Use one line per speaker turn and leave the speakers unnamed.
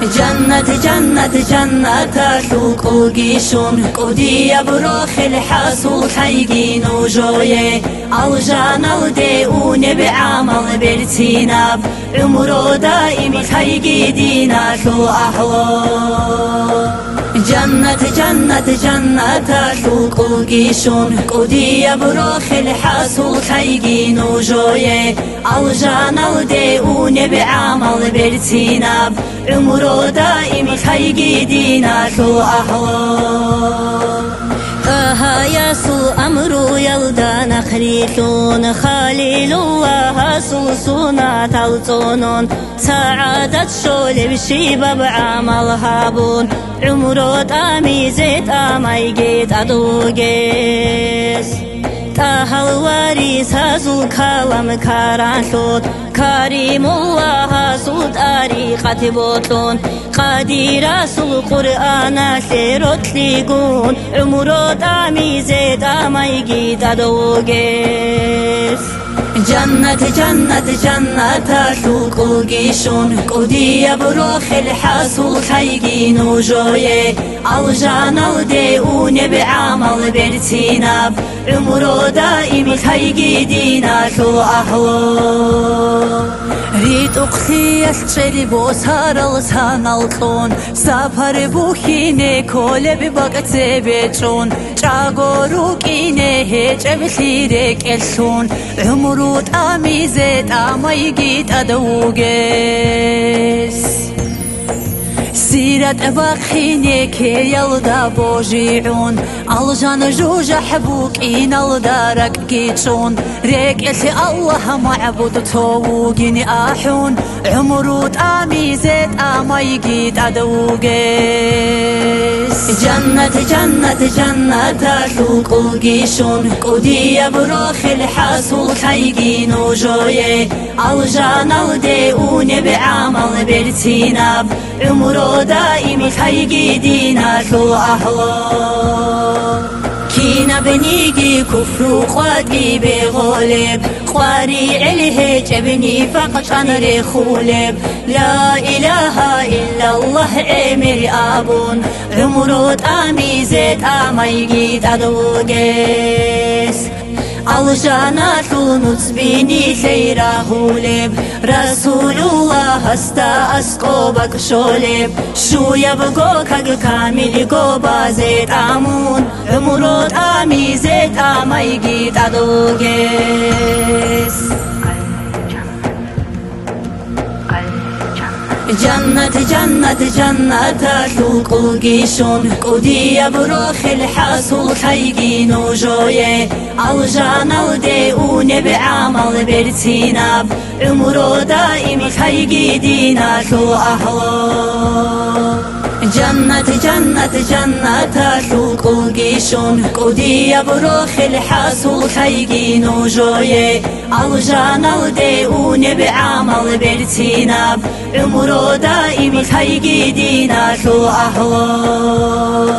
جنت جنت جنت الوقوقيشون قودي بروخ الحاسو حيقين وجويه الجان الديون بعمل برتيناب عمرو دائم حيقي دينا شو أحوال جنت جنت جنت الوقوقيشون قودي بروخ الحاسو حيقين وجويه الجان الديون بعمل برتيناب عمرو دائم حيقي دينا شو أحوال ياسو أمرو يلدان خريثون خليل الله سوسونا تلطونون سعادة شول بشيبة بعمل هابون عمرو دامي زيت أمايقيت أدوغيس تاهل واريس هزو كلام كارانشوت كريم الله سود أريقة بوتلون قدير سو قرآن سيروت ليقون عمرو دامي زيد أمايقيت أدوغيس جنت جنت جنت الوقوقيشون قودي بروخ الحاسو حيقين وجويه الجان الديون بعمل برتيناب عمرو دائم حيقي دينا شو أحوال ريت أختي أشتري بوسهر لسان الطون سافر بوخيني كل ببقت بيتون شاقورو كيني هيج بخيرك الشون عمرو دامي زيت أمايقيت أدوغيس سيرة أباخيني كي يلدا بوجيعون الجان جوج حبوك إن الدارك كيتشون ريك إلتي الله معبود تووقيني آحون عمرو دامي زيت أمايقيت أدوغيس جنت جنت جنت الوقوقيشون قودي بروخ الحاسو حيقين وجويه الجان الديون بعمل برتيناب عمرو دائم حيقي دينا شو أحوال كينا بنيجي كفر قادي بغولب قواري عليه جبني فقط أنا خولب لا إله إلا الله أمر أبون عمرو دامي زيت أمايقيت أدوغيس الجانات نتبيني سيرا هولب رسول الله استا اسقوبك شولب شو يبقو كاق كامل قوبا زيت آمون عمرو دامي زيت آمايقيت أدوغيس جنت جنت جنت الوقوقيشون قودي بروخ الحاسو حيقين وجويه الجان الديون بعمل برتيناب عمرو دائم حيقي دينا شو أحوال جنت جنت جنت الوقوقيشون قودي بروخ الحاسو حيقين وجويه الجان الديون بعمل برتيناب عمرو دائم حيقي دينا شو أحوال